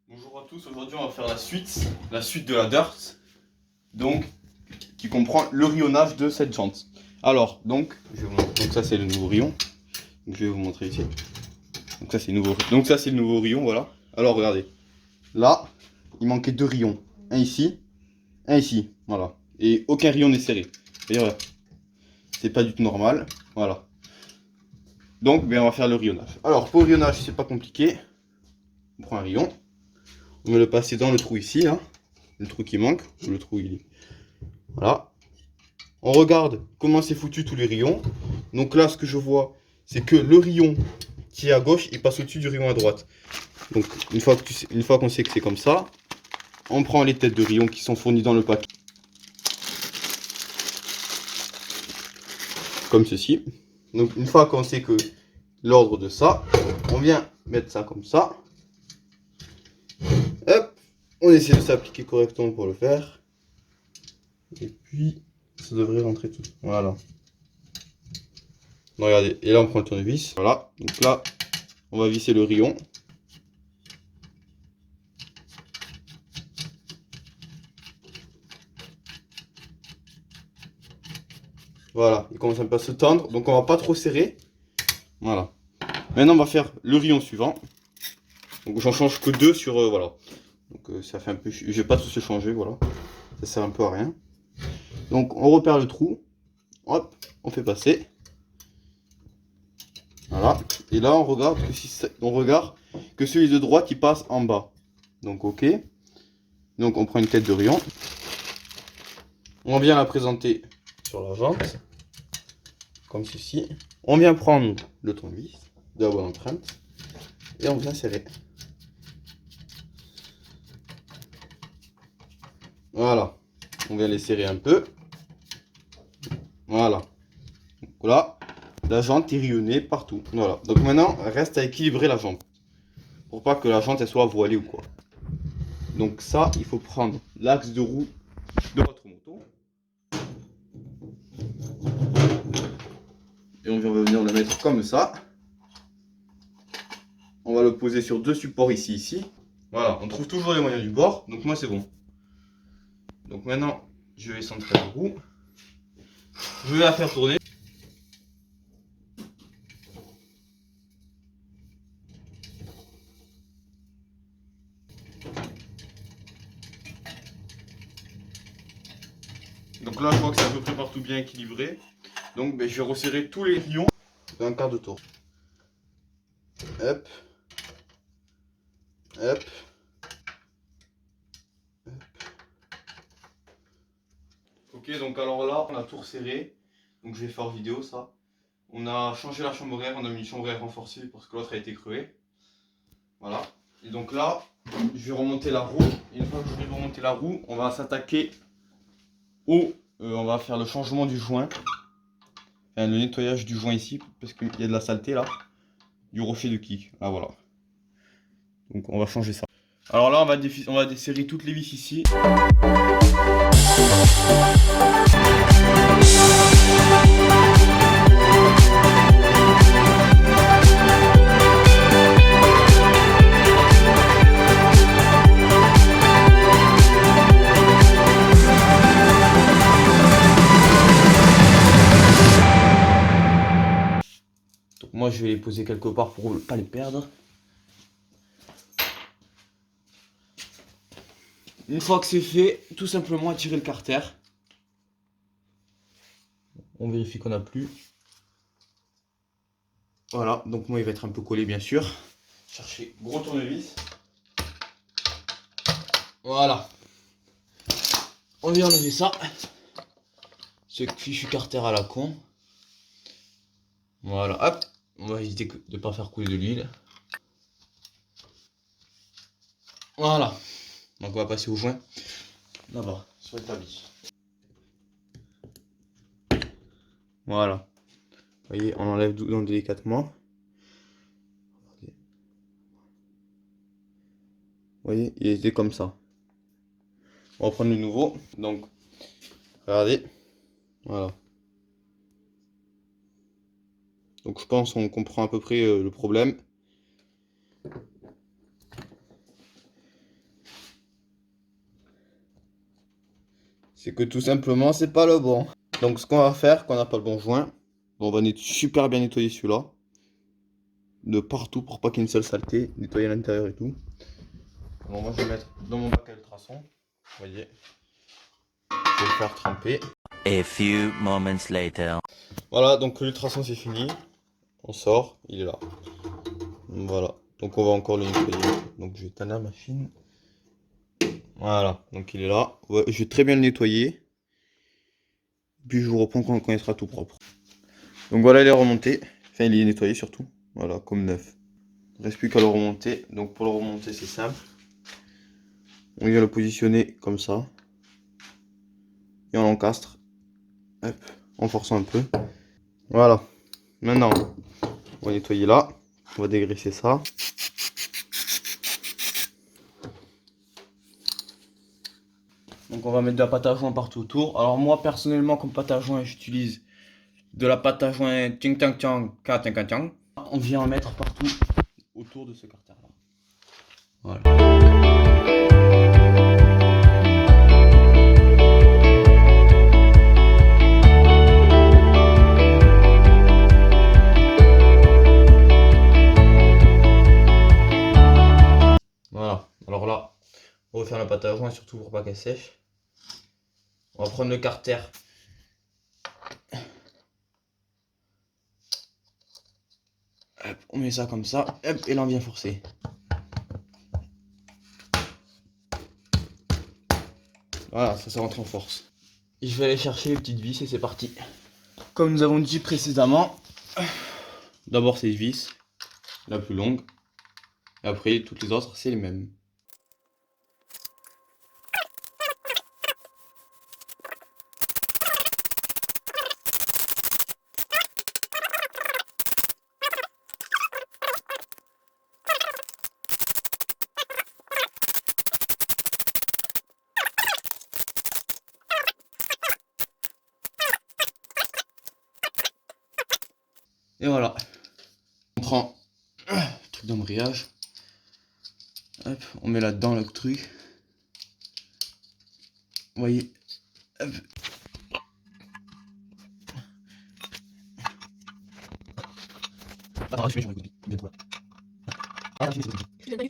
Bonjour à tous, aujourd'hui on va faire la suite de la dirt, donc qui comprend le rayonnage de cette jante. Alors, donc ça c'est le nouveau rayon, donc je vais vous montrer ici. Donc ça c'est le nouveau rayon, voilà. Alors regardez, là il manquait deux rayons, un ici, voilà, et aucun rayon n'est serré. D'ailleurs, c'est pas du tout normal, voilà. Donc on va faire le rayonnage. Alors pour le rayonnage c'est pas compliqué, on prend un rayon. On va le passer dans le trou ici, là. Le trou qui manque. Le trou, il est... Voilà. On regarde comment c'est foutu tous les rayons. Donc là, ce que je vois, c'est que le rayon qui est à gauche, il passe au-dessus du rayon à droite. Donc une fois qu'on sait que c'est comme ça, on prend les têtes de rayons qui sont fournies dans le paquet. Comme ceci. Donc une fois qu'on sait que l'ordre de ça, on vient mettre ça comme ça. Hop. On essaie de s'appliquer correctement pour le faire. Et puis, ça devrait rentrer tout. Voilà. Donc, regardez, et là on prend le tournevis. Voilà. Donc là, on va visser le rayon. Voilà, il commence un peu à se tendre. Donc on va pas trop serrer. Voilà. Maintenant on va faire le rayon suivant. Donc j'en change que deux sur... voilà. Donc ça fait un peu... Je vais pas tous se changer, voilà. Ça sert un peu à rien. Donc on repère le trou. Hop, on fait passer. Voilà. Et là on regarde que celui de droite il passe en bas. Donc ok. Donc on prend une tête de rayon. On vient la présenter sur la jante. Comme ceci. On vient prendre le tournevis de la bonne empreinte. Et on vient serrer. Voilà. On vient les serrer un peu. Voilà. Donc là, la jante est rayonnée partout. Voilà. Donc maintenant, reste à équilibrer la jante. Pour pas que la jante elle soit voilée ou quoi. Donc ça, il faut prendre l'axe de roue de votre moto. Et on va venir le mettre comme ça. On va le poser sur deux supports ici. Voilà, on trouve toujours les moyens du bord. Donc moi c'est bon. Donc maintenant, je vais centrer la roue. Je vais la faire tourner. Donc là, je vois que c'est à peu près partout bien équilibré. Donc je vais resserrer tous les rayons d'un quart de tour. Hop. Hop. Ok, donc alors là, on a tout resserré. Donc je vais faire vidéo ça. On a changé la chambre à air, on a mis une chambre à air renforcée parce que l'autre a été crevée. Voilà. Et donc là, je vais remonter la roue. Et une fois que je vais remonter la roue, on va s'attaquer au... on va faire le changement du joint. Enfin, le nettoyage du joint ici, parce qu'il y a de la saleté là. Du rocher de kick. Ah voilà. Donc on va changer ça. Alors là, on va desserrer toutes les vis ici. Donc moi, je vais les poser quelque part pour ne pas les perdre. Une fois que c'est fait, tout simplement attirer le carter. On vérifie qu'on n'a plus. Voilà, donc moi il va être un peu collé bien sûr. Chercher gros tournevis. Voilà. On vient enlever ça. Ce fichu carter à la con. Voilà, hop. On va éviter de ne pas faire couler de l'huile. Voilà. Donc on va passer au joint. Là-bas, sur l'établi. Voilà. Vous voyez, on enlève doucement délicatement. Vous voyez, il était comme ça. On va reprendre le nouveau. Donc, regardez. Voilà. Donc je pense qu'on comprend à peu près le problème. c'est que tout simplement, c'est pas le bon. Donc, ce qu'on va faire, quand on n'a pas le bon joint, on va super bien nettoyer celui-là. De partout pour pas qu'il y ait une seule saleté. Nettoyer l'intérieur et tout. Alors, moi, je vais mettre dans mon bac à ultrasons. Vous voyez. Je vais le faire tremper. A few moments later. Voilà, donc l'ultrason c'est fini. On sort, il est là. Voilà, donc on va encore le nettoyer. Donc je vais éteindre la machine. Voilà, donc il est là. Ouais, je vais très bien le nettoyer. Puis je vous reprends quand il sera tout propre. Donc voilà, il est remonté. Enfin, il est nettoyé surtout. Voilà, comme neuf. Il ne reste plus qu'à le remonter. Donc pour le remonter, c'est simple. On vient le positionner comme ça. Et on l'encastre. Hop, en forçant un peu. Voilà. Maintenant, on va nettoyer là. On va dégraisser ça. Donc on va mettre de la pâte à joint partout autour. Alors moi personnellement comme pâte à joint j'utilise de la pâte à joint Ting Tang Tang Ka Tang Tang. On vient en mettre partout autour de ce carter là. Voilà. Voilà. Alors là, on va faire la pâte à joint surtout pour pas qu'elle sèche. On va prendre le carter. Hop, on met ça comme ça, hop, et là on vient forcer. Voilà, ça rentre en force. Et je vais aller chercher les petites vis et c'est parti. Comme nous avons dit précédemment, d'abord cette vis, la plus longue, et après toutes les autres c'est les mêmes. Et voilà. On prend le truc d'embrayage. Hop, on met là-dedans le truc. Vous voyez. Hop. Ah, je vais bientôt là. Ah, je vais